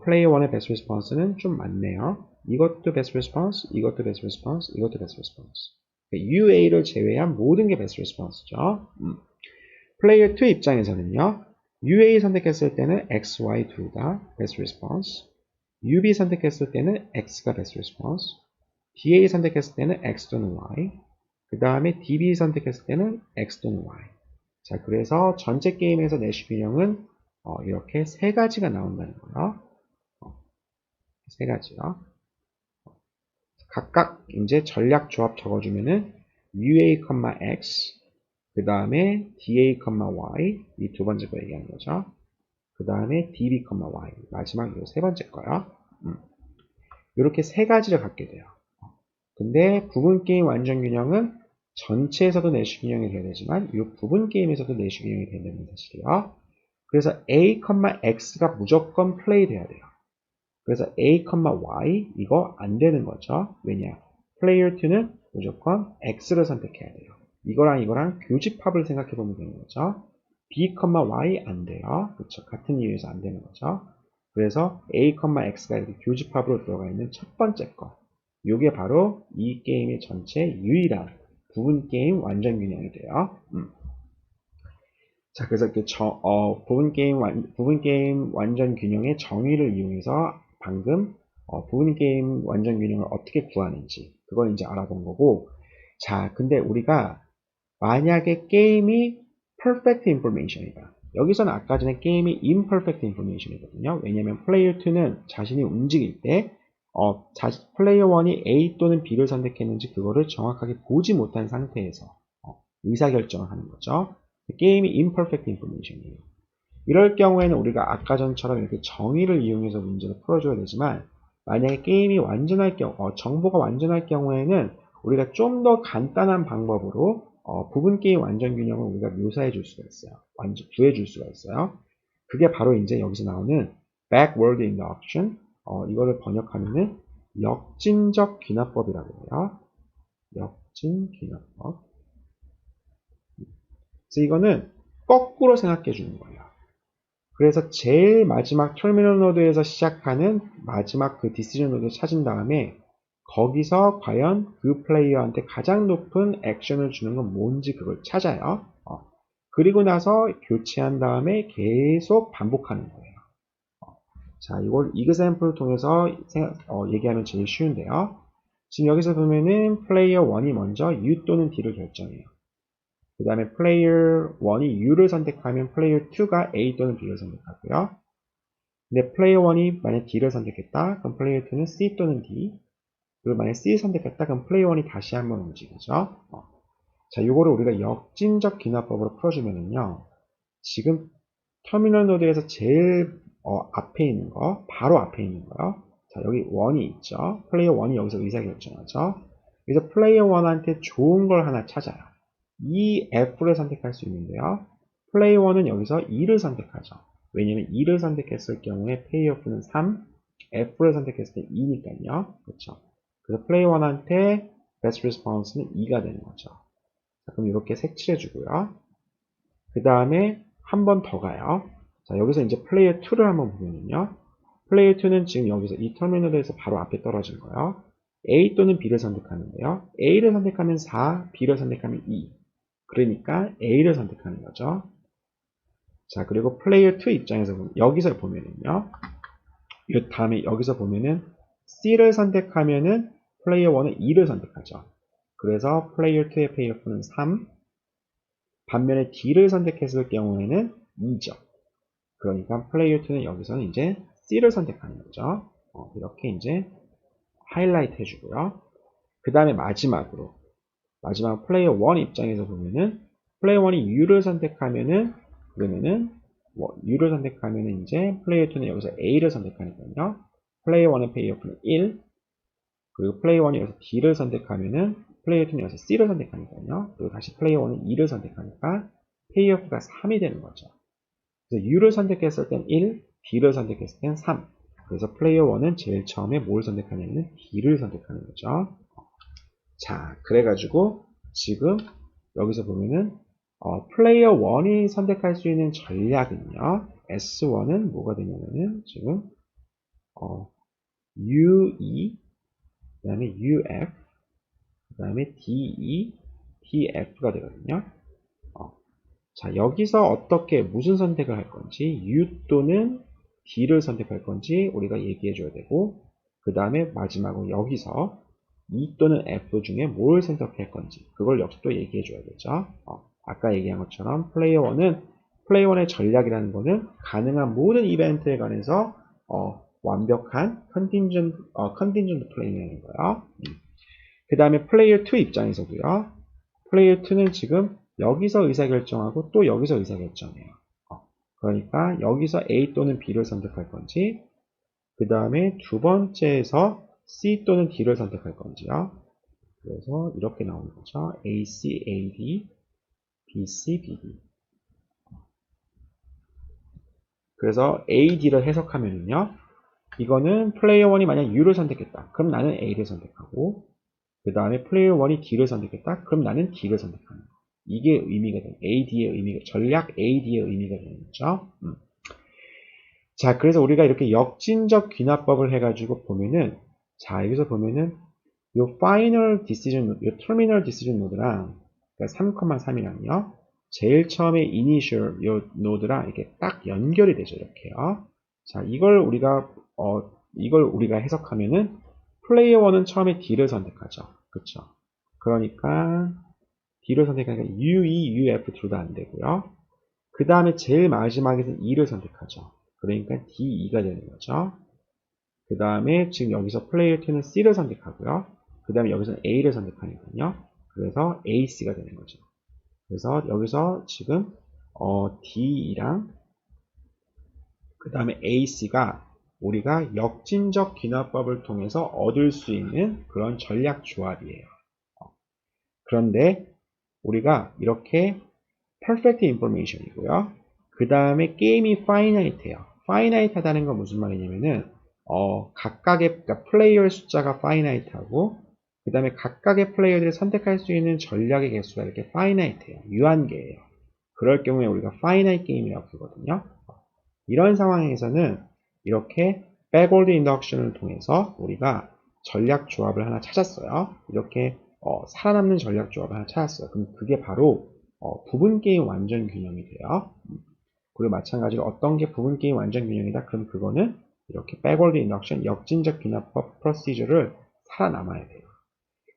플레이어 1의 베스트 리스폰스는 좀 많네요. 이것도 베스트 리스폰스, 이것도 베스트 리스폰스, 이것도 베스트 리스폰스. UA를 제외한 모든 게 베스트 리스폰스죠. 플레이어 2 입장에서는요. UA 선택했을 때는 X, Y 둘 다 베스트 리스폰스. UB 선택했을 때는 X가 베스트 리스폰스. DA 선택했을 때는 X 또는 Y. 그 다음에 DB 선택했을 때는 X 또는 Y. 자, 그래서 전체 게임에서 내시 균형은 이렇게 3가지가 나온다는 거예요. 3가지요. 각각 이제 전략 조합 적어주면은 UA, X, 그 다음에 DA, Y, 이 두 번째 거 얘기하는 거죠. 그 다음에 DB, Y, 마지막 이 세 번째 거요. 이렇게 3가지를 갖게 돼요. 근데 부분 게임 완전 균형은 전체에서도 내시 균형이 돼야 되지만 이 부분 게임에서도 내시 균형이 된다는 사실이에요. 그래서 A, X가 무조건 플레이 돼야 돼요. 그래서 A, Y 이거 안 되는 거죠. 왜냐? 플레이어 2는 무조건 X를 선택해야 돼요. 이거랑 교집합을 생각해 보면 되는 거죠. B, Y 안 돼요. 그렇죠. 같은 이유에서 안 되는 거죠. 그래서 A, X가 이렇게 교집합으로 들어가 있는 첫 번째 거. 이게 바로 이 게임의 전체 유일한 부분 게임 완전 균형이 돼요. 자, 그래서 이렇게 부분 게임 완전 균형의 정의를 이용해서 방금 부분 게임 완전 균형을 어떻게 구하는지 그걸 이제 알아본 거고. 자, 근데 우리가 만약에 게임이 perfect information이다. 여기서는 아까 전에 게임이 imperfect information이거든요. 왜냐면 플레이어 2는 자신이 움직일 때 플레이어 1이 A 또는 B를 선택했는지 그거를 정확하게 보지 못한 상태에서 의사결정을 하는 거죠. 게임이 imperfect information이에요. 이럴 경우에는 우리가 아까 전처럼 이렇게 정의를 이용해서 문제를 풀어줘야 되지만 만약에 게임이 완전할 정보가 완전할 경우에는 우리가 좀 더 간단한 방법으로 부분 게임 완전 균형을 우리가 묘사해 줄 수가 있어요. 구해 줄 수가 있어요. 그게 바로 이제 여기서 나오는 backward induction, 이거를 번역하면은 역진적 귀납법이라고 해요. 역진 귀납법. 그래서 이거는 거꾸로 생각해 주는 거예요. 그래서 제일 마지막 터미널 노드에서 시작하는 마지막 그 디시전 노드를 찾은 다음에 거기서 과연 그 플레이어한테 가장 높은 액션을 주는 건 뭔지 그걸 찾아요. 그리고 나서 교체한 다음에 계속 반복하는 거예요. 자, 이걸 example을 통해서 얘기하면 제일 쉬운데요. 지금 여기서 보면은 플레이어 1이 먼저 U 또는 D를 결정해요. 그 다음에 플레이어 1이 U를 선택하면 플레이어 2가 A 또는 B를 선택하고요. 근데 플레이어 1이 만약 D를 선택했다. 그럼 플레이어 2는 C 또는 D. 그리고 만약 C 선택했다. 그럼 플레이어 1이 다시 한번 움직이죠. 자, 요거를 우리가 역진적 귀납법으로 풀어주면은요. 지금 터미널 노드에서 제일 앞에 있는 거, 바로 앞에 있는 거요. 자, 여기 1이 있죠. 플레이어 1이 여기서 의사결정하죠. 그래서 플레이어 1한테 좋은 걸 하나 찾아요. 이 F를 선택할 수 있는데요. 플레이어 1은 여기서 2를 선택하죠. 왜냐면 2를 선택했을 경우에 페이오프는 3, F를 선택했을 때 2니까요. 그렇죠. 그래서 플레이어 1한테 베스트 리스폰스는 2가 되는 거죠. 자, 그럼 이렇게 색칠해 주고요. 그 다음에 한 번 더 가요. 자, 여기서 이제 플레이어 2를 한번 보면요. 플레이어 2는 지금 여기서 이 터미널에서 바로 앞에 떨어진 거예요. A 또는 B를 선택하는데요. A를 선택하면 4, B를 선택하면 2. 그러니까 A를 선택하는 거죠. 자, 그리고 플레이어 2 입장에서 여기서 보면은요. 이 다음에 여기서 보면은 C를 선택하면은 플레이어 1은 2를 선택하죠. 그래서 player 2의 payoff는 3. 반면에 D를 선택했을 경우에는 2죠. 그러니까 player 2는 여기서는 이제 C를 선택하는 거죠. 이렇게 이제 하이라이트 해주고요. 그 다음에 마지막 플레이어 1 입장에서 보면은 플레이어 1이 U를 선택하면은 그러면은 U를 선택하면은 이제 플레이어 2는 여기서 A를 선택하니까요. 플레이어 1의 페이오프는 1. 그리고 플레이어 1이 여기서 D를 선택하면은 플레이어 2는 여기서 C를 선택하니까요. 그리고 다시 플레이어 1은 2를 선택하니까 페이오프가 3이 되는 거죠. 그래서 U를 선택했을 땐 1, D를 선택했을 땐 3. 그래서 플레이어 1은 제일 처음에 뭘 선택하냐면 D를 선택하는 거죠. 자, 그래가지고 지금 여기서 보면은 플레이어 1이 선택할 수 있는 전략은요. S1은 뭐가 되냐면은 지금 UE, 그 다음에 UF, 그 다음에 DE, DF가 되거든요. 자, 여기서 어떻게 무슨 선택을 할 건지 U 또는 D를 선택할 건지 우리가 얘기해 줘야 되고, 그 다음에 마지막으로 여기서 E 또는 F 중에 뭘 선택할 건지 그걸 역시 또 얘기해 줘야 되죠. 아까 얘기한 것처럼 플레이어 1의 전략이라는 거는 가능한 모든 이벤트에 관해서 완벽한 컨팅전트 플레이라는 거예요. 그 다음에 플레이어 2 입장에서도요. 플레이어 2는 지금 여기서 의사결정하고 또 여기서 의사결정해요. 그러니까 여기서 A 또는 B를 선택할 건지, 그 다음에 두 번째에서 C 또는 D를 선택할 건지요. 그래서 이렇게 나오는 거죠. A, C, A, D, B, C, B, D. 그래서 A, D를 해석하면요. 이거는 플레이어 1이 만약 U를 선택했다. 그럼 나는 A를 선택하고, 그 다음에 플레이어 1이 D를 선택했다. 그럼 나는 D를 선택하는 거. 이게 의미가 되는, AD의 의미가, 전략 AD의 의미가 되는 거죠. 자, 그래서 우리가 이렇게 역진적 귀납법을 해가지고 보면은, 자, 여기서 보면은, 요 final decision, 요 terminal decision 노드랑, 그러니까 3,3이랑요, 제일 처음에 initial 요 노드랑 이렇게 딱 연결이 되죠, 이렇게요. 자, 이걸 우리가 해석하면은, 플레이어 1은 처음에 D를 선택하죠. 그쵸? 그러니까, D를 선택하니까 UE, UF 둘 다 안 되고요. 그 다음에 제일 마지막에서 E를 선택하죠. 그러니까 DE가 되는 거죠. 그 다음에 지금 여기서 플레이어 2는 C를 선택하고요. 그 다음에 여기서는 A를 선택하니까요. 그래서 AC가 되는 거죠. 그래서 여기서 지금 D랑 그 다음에 AC가 우리가 역진적 귀납법을 통해서 얻을 수 있는 그런 전략 조합이에요. 그런데 우리가 이렇게 perfect information이고요. 그 다음에 게임이 finite해요. finite 하다는 건 무슨 말이냐면은 각각의 그러니까 플레이어의 숫자가 finite하고 그 다음에 각각의 플레이어들이 선택할 수 있는 전략의 개수가 이렇게 finite해요. 유한계예요. 그럴 경우에 우리가 finite 게임이라고 부르거든요. 이런 상황에서는 이렇게 backward induction을 통해서 우리가 전략 조합을 하나 찾았어요. 이렇게 살아남는 전략 조합을 하나 찾았어요. 그럼 그게 바로 부분 게임 완전 균형이 돼요. 그리고 마찬가지로 어떤 게 부분 게임 완전 균형이다? 그럼 그거는 이렇게 backward induction 역진적 귀납법 프로시저를 살아남아야 돼요.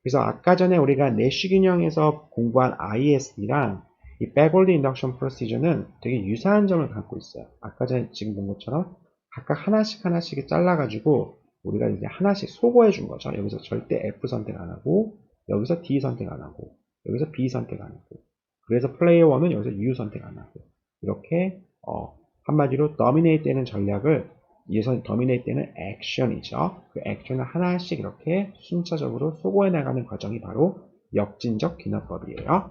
그래서 아까 전에 우리가 내시 균형에서 공부한 ISD랑 이 backward induction procedure는 되게 유사한 점을 갖고 있어요. 아까 전에 지금 본 것처럼 각각 하나씩 잘라가지고 우리가 이제 하나씩 소거해 준 거죠. 여기서 절대 F 선택 안 하고, 여기서 D 선택 안 하고, 여기서 B 선택 안 하고, 그래서 플레이어 1은 여기서 U 선택 안 하고, 이렇게 한마디로 dominate 되는 전략을 예선 dominate 되는 액션이죠. 그 액션을 하나씩 이렇게 순차적으로 소거해 나가는 과정이 바로 역진적 귀납법이에요.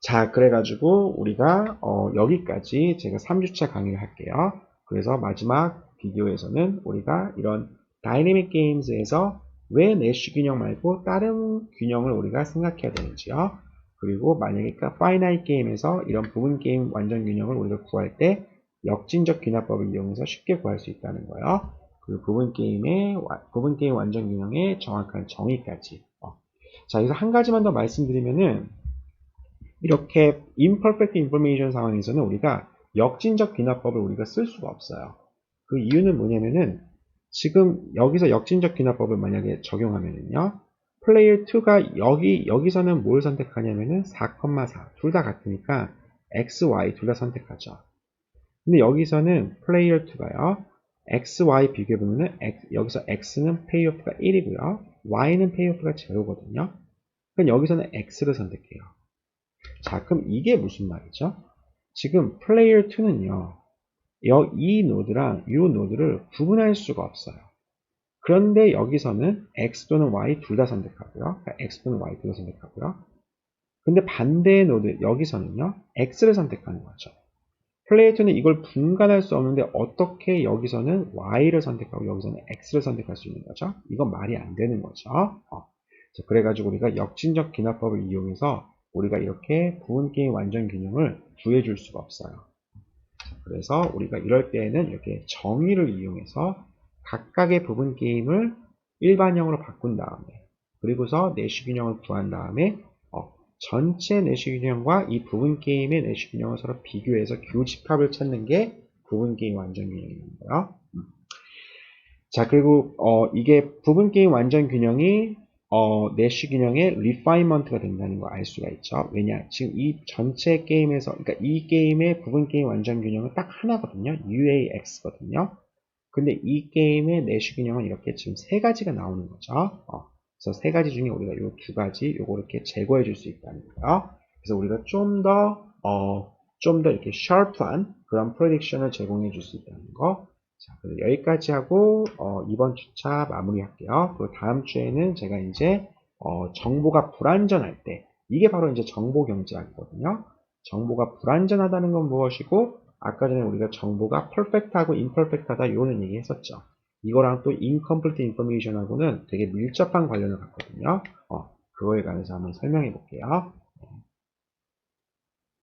자, 그래가지고 우리가 여기까지 제가 3주차 강의를 할게요. 그래서 마지막 비디오에서는 우리가 이런 다이내믹 게임즈에서 왜 내쉬 균형 말고 다른 균형을 우리가 생각해야 되는지요. 그리고 만약에 파이나이트 게임에서 이런 부분 게임 완전 균형을 우리가 구할 때 역진적 귀납법을 이용해서 쉽게 구할 수 있다는 거예요. 그리고 부분 게임 완전 균형의 정확한 정의까지. 자, 여기서 한 가지만 더 말씀드리면은 이렇게 imperfect information 상황에서는 우리가 역진적 귀납법을 우리가 쓸 수가 없어요. 그 이유는 뭐냐면은 지금 여기서 역진적 귀납법을 만약에 적용하면은요, 플레이어 2가 여기서는 뭘 선택하냐면은 4,4 둘 다 같으니까 x, y 둘 다 선택하죠. 근데 여기서는 플레이어 2가요. x, y 비교해보면은 여기서 x는 페이오프가 1이고요. y는 페이오프가 0거든요. 그럼 여기서는 x를 선택해요. 자, 그럼 이게 무슨 말이죠? 지금 플레이어 2는요. 이 노드랑 이 노드를 구분할 수가 없어요. 그런데 여기서는 x 또는 y 둘 다 선택하고요. 그러니까 x 또는 y 둘 다 선택하고요. 근데 반대의 노드 여기서는요. x를 선택하는 거죠. 플레이어는 이걸 분간할 수 없는데 어떻게 여기서는 y를 선택하고 여기서는 x를 선택할 수 있는 거죠? 이건 말이 안 되는 거죠. 자, 그래가지고 우리가 역진적 기납법을 이용해서 우리가 이렇게 부분게임 완전 균형을 구해줄 수가 없어요. 그래서 우리가 이럴 때에는 이렇게 정의를 이용해서 각각의 부분 게임을 일반형으로 바꾼 다음에 그리고서 내시균형을 구한 다음에 전체 내시균형과 이 부분 게임의 내시균형을 서로 비교해서 교집합을 찾는 게 부분 게임 완전 균형인 거예요. 자, 그리고 이게 부분 게임 완전 균형이 내시균형의 리파이먼트가 된다는 거 알 수가 있죠. 왜냐? 지금 이 전체 게임에서, 그러니까 이 게임의 부분 게임 완전 균형은 딱 하나거든요. UAX거든요. 근데 이 게임의 내시균형은 이렇게 지금 세 가지가 나오는 거죠. 그래서 세 가지 중에 우리가 이 두 가지 요거 이렇게 제거해 줄 수 있다는 거예요. 그래서 우리가 좀 더 이렇게 샤프한 그런 프레딕션을 제공해 줄 수 있다는 거. 자, 그래서 여기까지 하고 이번 주차 마무리할게요. 그리고 다음 주에는 제가 이제 정보가 불완전할 때 이게 바로 이제 정보 경제학이거든요. 정보가 불완전하다는 건 무엇이고 아까 전에 우리가 정보가 perfect하고 imperfect하다 요는 얘기 했었죠. 이거랑 또 incomplete information하고는 되게 밀접한 관련을 갖거든요. 그거에 관해서 한번 설명해 볼게요.